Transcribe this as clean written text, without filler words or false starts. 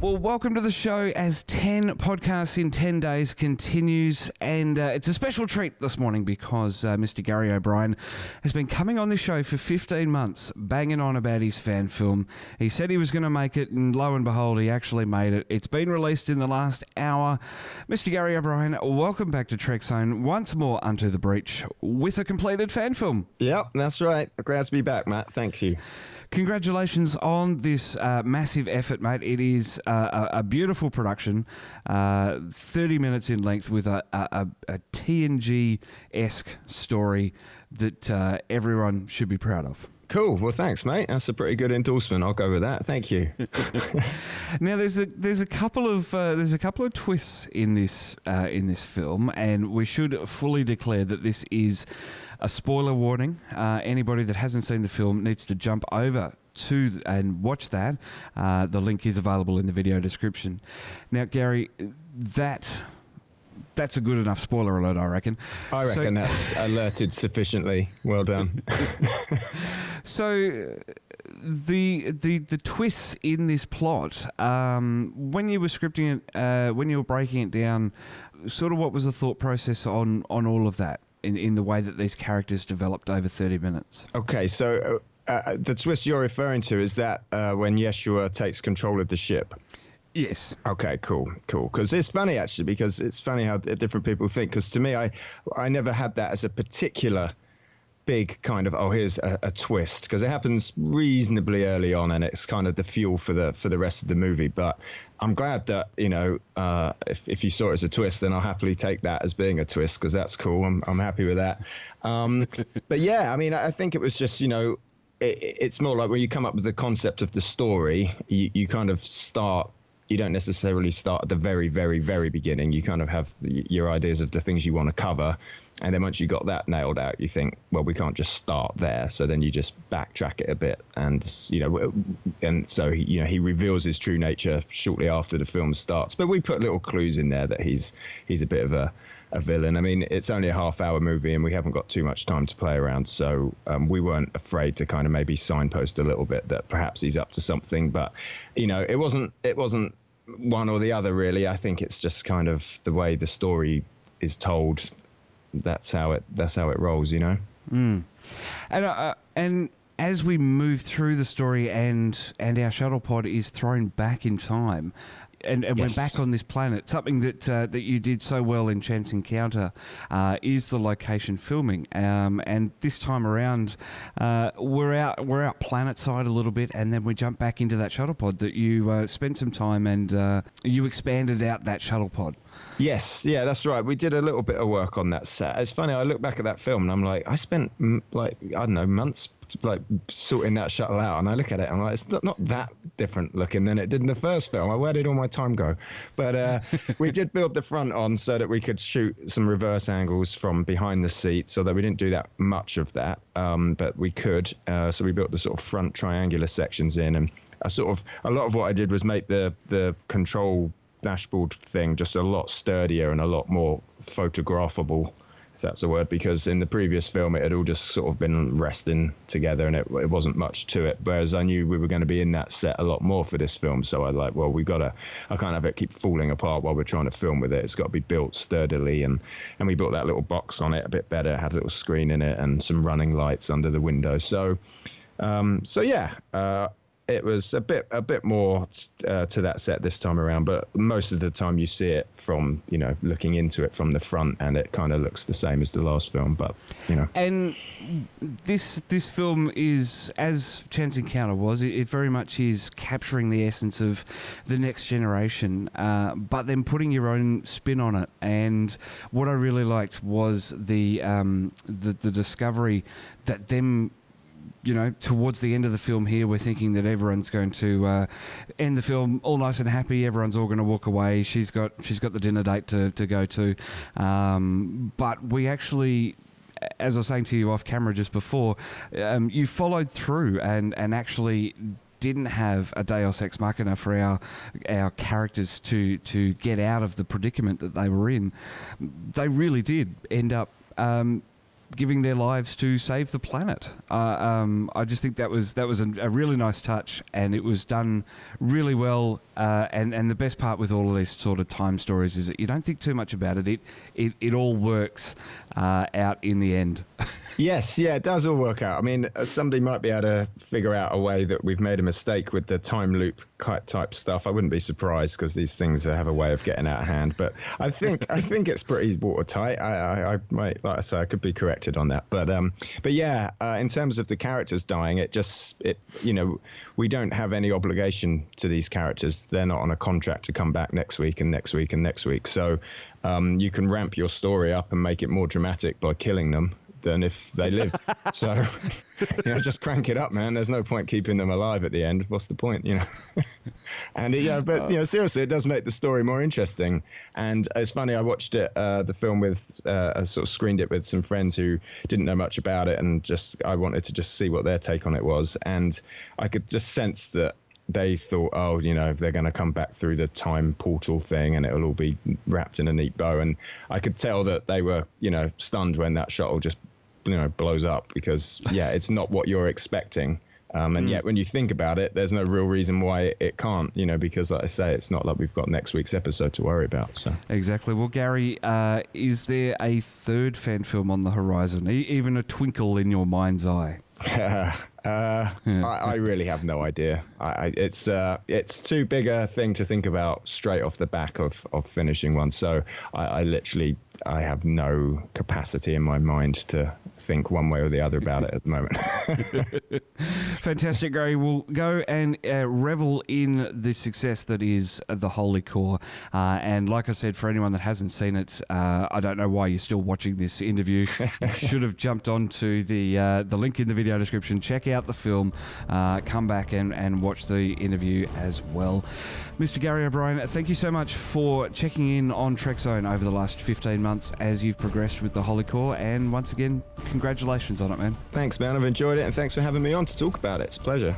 Well, welcome to the show as 10 podcasts in 10 days continues, and it's a special treat this morning because Mr. Gary O'Brien has been coming on this show for 15 months, banging on about his fan film. He said he was going to make it, and lo and behold, he actually made it. It's been released in the last hour. Mr. Gary O'Brien, welcome back to Trekzone once more unto the breach with a completed fan film. Yep, that's right. Glad to be back, Matt. Thank you. Congratulations on this massive effort, mate. It is a beautiful production, 30 minutes in length with a TNG-esque story that everyone should be proud of. Cool. Well, thanks, mate. That's a pretty good endorsement. I'll go with that. Thank you. Now, there's a couple of twists in this film, and we should fully declare that this is a spoiler warning. Anybody that hasn't seen the film needs to jump over to and watch that. The link is available in the video description. Now, Gary, that's a good enough spoiler alert, I reckon. I reckon that's alerted sufficiently. Well done. So the twists in this plot, when you were scripting it, when you were breaking it down, sort of what was the thought process on all of that in the way that these characters developed over 30 minutes? Okay, so the twist you're referring to is that when Yeshua takes control of the ship. Yes. Okay, cool. Because it's funny, actually, because it's funny how different people think. Because to me, I never had that as a particular big kind of, here's a twist. Because it happens reasonably early on, and it's kind of the fuel for the rest of the movie. But I'm glad that, if you saw it as a twist, then I'll happily take that as being a twist, because that's cool. I'm happy with that. But yeah, I mean, I think it was just, it's more like when you come up with the concept of the story, you kind of start. You don't necessarily start at the very, very, very beginning. You kind of have your ideas of the things you want to cover. And then once you got that nailed out, you think, well, we can't just start there. So then you just backtrack it a bit. And, and so, he reveals his true nature shortly after the film starts. But we put little clues in there that he's a bit of a villain. I mean, it's only a half-hour movie and we haven't got too much time to play around. So we weren't afraid to kind of maybe signpost a little bit that perhaps he's up to something. But, it wasn't one or the other, really. I think it's just kind of the way the story is told. That's how it rolls, And as we move through the story, and our shuttle pod is thrown back in time, and yes, we're back on this planet. Something that you did so well in Chance Encounter is the location filming. And this time around, we're out planet side a little bit, and then we jump back into that shuttle pod that you spent some time and you expanded out that shuttle pod. Yes, yeah, that's right. We did a little bit of work on that set. It's funny, I look back at that film and I'm like, I spent months sorting that shuttle out, and I look at it and I'm like, it's not that different looking than it did in the first film. Like, where did all my time go? But we did build the front on so that we could shoot some reverse angles from behind the seats, although we didn't do that much of that, but we could. So we built the sort of front triangular sections in, and a lot of what I did was make the control dashboard thing just a lot sturdier and a lot more photographable, if that's a word, because in the previous film it had all just sort of been resting together and it wasn't much to it, whereas I knew we were going to be in that set a lot more for this film. So I can't have it keep falling apart while we're trying to film with it. It's got to be built sturdily, and we built that little box on it a bit better. It had a little screen in it and some running lights under the window. So it was a bit more to that set this time around, but most of the time you see it from, looking into it from the front, and it kind of looks the same as the last film, but, And this film is, as Chance Encounter was, it very much is capturing the essence of the next generation, but then putting your own spin on it. And what I really liked was the discovery that them, towards the end of the film here, we're thinking that everyone's going to end the film all nice and happy. Everyone's all going to walk away. She's got the dinner date to go to. But we actually, as I was saying to you off camera just before, you followed through and actually didn't have a Deus Ex Machina for our characters to get out of the predicament that they were in. They really did end up giving their lives to save the planet. I just think that was a really nice touch, and it was done really well. And the best part with all of these sort of time stories is that you don't think too much about it. It all works out in the end. Yes, yeah, it does all work out. I mean, somebody might be able to figure out a way that we've made a mistake with the time loop type stuff. I wouldn't be surprised, because these things have a way of getting out of hand. But I think it's pretty watertight. I might, like I say, I could be corrected on that. But yeah, in terms of the characters dying, we don't have any obligation to these characters. They're not on a contract to come back next week and next week and next week. So you can ramp your story up and make it more dramatic by killing them than if they lived. So, just crank it up, man. There's no point keeping them alive at the end. What's the point, And seriously, it does make the story more interesting. And it's funny, I watched it, the film with, I sort of screened it with some friends who didn't know much about it, and I wanted to just see what their take on it was. And I could just sense that they thought, they're going to come back through the time portal thing and it'll all be wrapped in a neat bow. And I could tell that they were, stunned when that shuttle just, blows up, because, it's not what you're expecting. And yet when you think about it, there's no real reason why it can't, because like I say, it's not like we've got next week's episode to worry about. So exactly. Well, Gary, is there a third fan film on the horizon, even a twinkle in your mind's eye? I really have no idea. It's too big a thing to think about straight off the back of finishing one. So I have no capacity in my mind to think one way or the other about it at the moment. Fantastic, Gary. We'll go and revel in the success that is the Holy Core. And like I said, for anyone that hasn't seen it, I don't know why you're still watching this interview. You should have jumped onto the link in the video description. Check out the film. Come back and watch the interview as well. Mr. Gary O'Brien, thank you so much for checking in on Trekzone over the last 15 months as you've progressed with the Holy Core. And once again, congratulations on it, man. Thanks, man. I've enjoyed it, and thanks for having me on to talk about it. It's a pleasure.